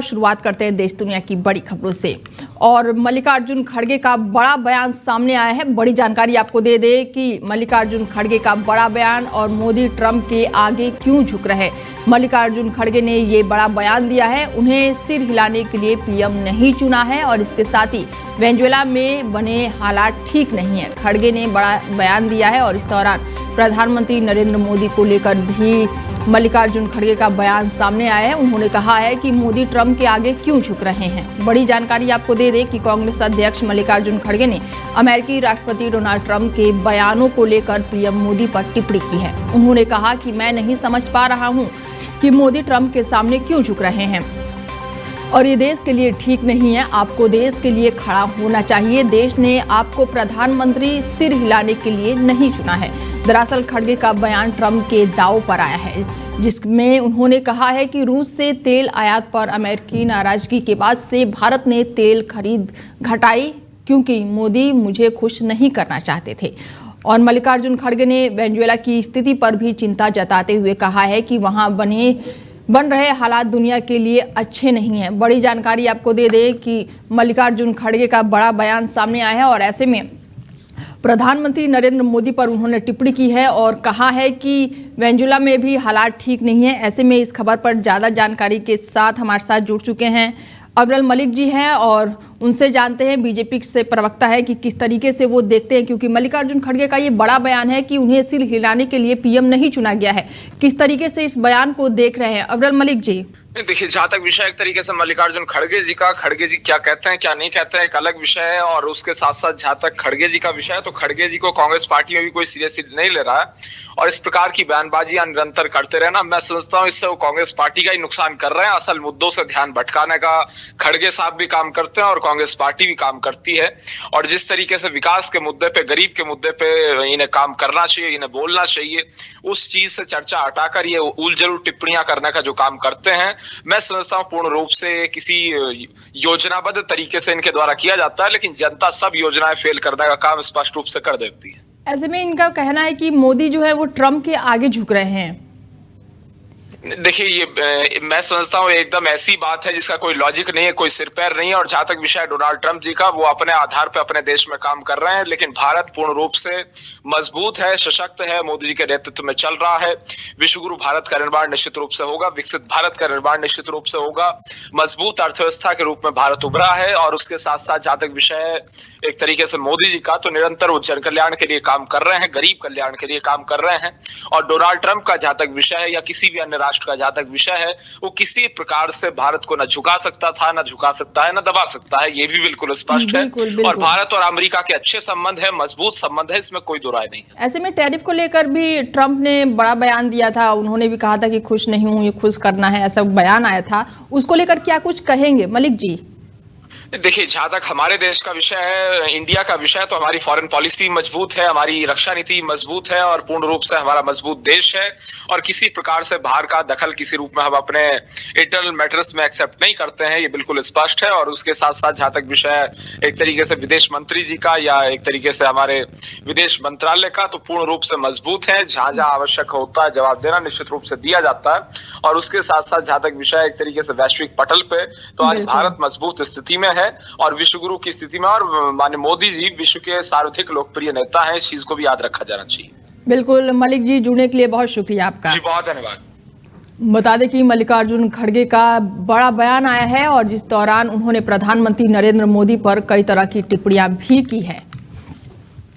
शुरुआत करते हैं देश दुनिया की बड़ी खबरों से। और मल्लिकार्जुन खड़गे का बड़ा बयान सामने आया है। बड़ी जानकारी आपको दे दे कि मल्लिकार्जुन खड़गे का बड़ा बयान और मोदी ट्रंप के आगे क्यों झुक रहे। मल्लिकार्जुन खड़गे ने ये बड़ा बयान दिया है। उन्हें सिर हिलाने के लिए पीएम नहीं चुना है और इसके साथ ही वेनेजुएला में बने हालात ठीक नहीं है। खड़गे ने बड़ा बयान दिया है और इस दौरान प्रधानमंत्री नरेंद्र मोदी को लेकर भी मल्लिकार्जुन खड़गे का बयान सामने आया है। उन्होंने कहा है कि मोदी ट्रंप के आगे क्यों झुक रहे हैं। बड़ी जानकारी आपको दे दें कि कांग्रेस अध्यक्ष मल्लिकार्जुन खड़गे ने अमेरिकी राष्ट्रपति डोनाल्ड ट्रंप के बयानों को लेकर पीएम मोदी पर टिप्पणी की है। उन्होंने कहा कि मैं नहीं समझ पा रहा हूं कि मोदी ट्रंप के सामने क्यों झुक रहे हैं और ये देश के लिए ठीक नहीं है। आपको देश के लिए खड़ा होना चाहिए। देश ने आपको प्रधानमंत्री सिर हिलाने के लिए नहीं चुना है। दरअसल खड़गे का बयान ट्रंप के दांव पर आया है, जिसमें उन्होंने कहा है कि रूस से तेल आयात पर अमेरिकी नाराजगी के बाद से भारत ने तेल खरीद घटाई क्योंकि मोदी मुझे खुश नहीं करना चाहते थे। और मल्लिकार्जुन खड़गे ने वेनेजुएला की स्थिति पर भी चिंता जताते हुए कहा है कि वहां बन रहे हालात दुनिया के लिए अच्छे नहीं हैं। बड़ी जानकारी आपको दे दें कि मल्लिकार्जुन खड़गे का बड़ा बयान सामने आया है और ऐसे में प्रधानमंत्री नरेंद्र मोदी पर उन्होंने टिप्पणी की है और कहा है कि वेनेजुएला में भी हालात ठीक नहीं है। ऐसे में इस खबर पर ज़्यादा जानकारी के साथ हमारे साथ जुड़ चुके हैं अब्दुल मलिक जी हैं और उनसे जानते हैं, बीजेपी से प्रवक्ता है, कि किस तरीके से वो देखते हैं, क्योंकि मल्लिकार्जुन खड़गे का ये बड़ा बयान है कि उन्हें सिर हिलाने के लिए पीएम नहीं चुना गया है। किस तरीके से इस बयान को देख रहे हैं अब्दुल मलिक जी? देखिए, जहां तक विषय एक तरीके से मल्लिकार्जुन खड़गे जी का, खड़गे जी क्या कहते हैं क्या नहीं कहते हैं एक अलग विषय है, और उसके साथ साथ जहां तक खड़गे जी का विषय है तो खड़गे जी को कांग्रेस पार्टी में भी कोई सीरियसली नहीं ले रहा है और इस प्रकार की बयानबाजियां निरंतर करते रहना, मैं समझता हूं इससे वो कांग्रेस पार्टी का ही नुकसान कर रहे हैं। असल मुद्दों से ध्यान भटकाने का खड़गे साहब भी काम करते हैं और कांग्रेस पार्टी भी काम करती है। और जिस तरीके से विकास के मुद्दे पे, गरीब के मुद्दे पे इन्हें काम करना चाहिए, इन्हें बोलना चाहिए, उस चीज से चर्चा हटाकर ये उलझुल टिप्पणियां करने का जो काम करते हैं, मैं समझता हूं पूर्ण रूप से किसी योजनाबद्ध तरीके से इनके द्वारा किया जाता है, लेकिन जनता सब योजनाएं फेल करने का काम स्पष्ट रूप से कर देती है। ऐसे में इनका कहना है कि मोदी जो है वो ट्रंप के आगे झुक रहे हैं। देखिए, ये मैं समझता हूँ एकदम ऐसी बात है जिसका कोई लॉजिक नहीं है, कोई सिर पैर नहीं है। और जहां तक विषय डोनाल्ड ट्रंप जी का, वो अपने आधार पे अपने देश में काम कर रहे हैं, लेकिन भारत पूर्ण रूप से मजबूत है, सशक्त है, मोदी जी के नेतृत्व में चल रहा है। विश्वगुरु भारत का निर्माण निश्चित रूप से होगा, विकसित भारत का निर्माण निश्चित रूप से होगा, मजबूत अर्थव्यवस्था के रूप में भारत उभरा है। और उसके साथ साथ जहां तक विषय है एक तरीके से मोदी जी का, तो निरंतर वो जन कल्याण के लिए काम कर रहे हैं, गरीब कल्याण के लिए काम कर रहे हैं। और डोनाल्ड ट्रंप का जहां तक विषय है या किसी भी अन्य राष्ट्र का जहां तक विषय है, वो किसी प्रकार से भारत को न झुका सकता था, न झुका सकता है, न दबा सकता है, ये भी बिल्कुल स्पष्ट है। और भारत और अमेरिका के अच्छे संबंध है, मजबूत संबंध है, इसमें कोई दो राय नहीं है। ऐसे में टैरिफ को लेकर भी ट्रंप ने बड़ा बयान दिया था। उन्होंने भी कहा था कि खुश नहीं हूं, ये खुश करना है, ऐसा बयान आया था। उसको लेकर क्या कुछ कहेंगे मलिक जी? देखिए, जहां तक हमारे देश का विषय है, इंडिया का विषय, तो हमारी फॉरेन पॉलिसी मजबूत है, हमारी रक्षा नीति मजबूत है और पूर्ण रूप से हमारा मजबूत देश है। और किसी प्रकार से बाहर का दखल किसी रूप में हम अपने इंटरनल मैटर्स में एक्सेप्ट नहीं करते हैं, ये बिल्कुल स्पष्ट है। और उसके साथ साथ जहां तक विषय एक तरीके से विदेश मंत्री जी का या एक तरीके से हमारे विदेश मंत्रालय का, तो पूर्ण रूप से मजबूत है। जहां जहां आवश्यक होता है जवाब देना निश्चित रूप से दिया जाता है। और उसके साथ साथ जहां तक विषय एक तरीके से वैश्विक पटल पे, तो आज भारत मजबूत स्थिति में है और विश्वगुरु की स्थिति में। और माननीय मोदी जी विश्व के सर्वाधिक लोकप्रिय नेता हैं, इस चीज को भी याद रखा जाना चाहिए। बिल्कुल मलिक जी, जुड़ने के लिए बहुत शुक्रिया आपका। जी, बहुत धन्यवाद। बता दें कि मल्लिकार्जुन खड़गे का बड़ा बयान आया है और जिस दौरान उन्होंने प्रधानमंत्री नरेंद्र मोदी पर कई तरह की टिप्पणियां भी की है।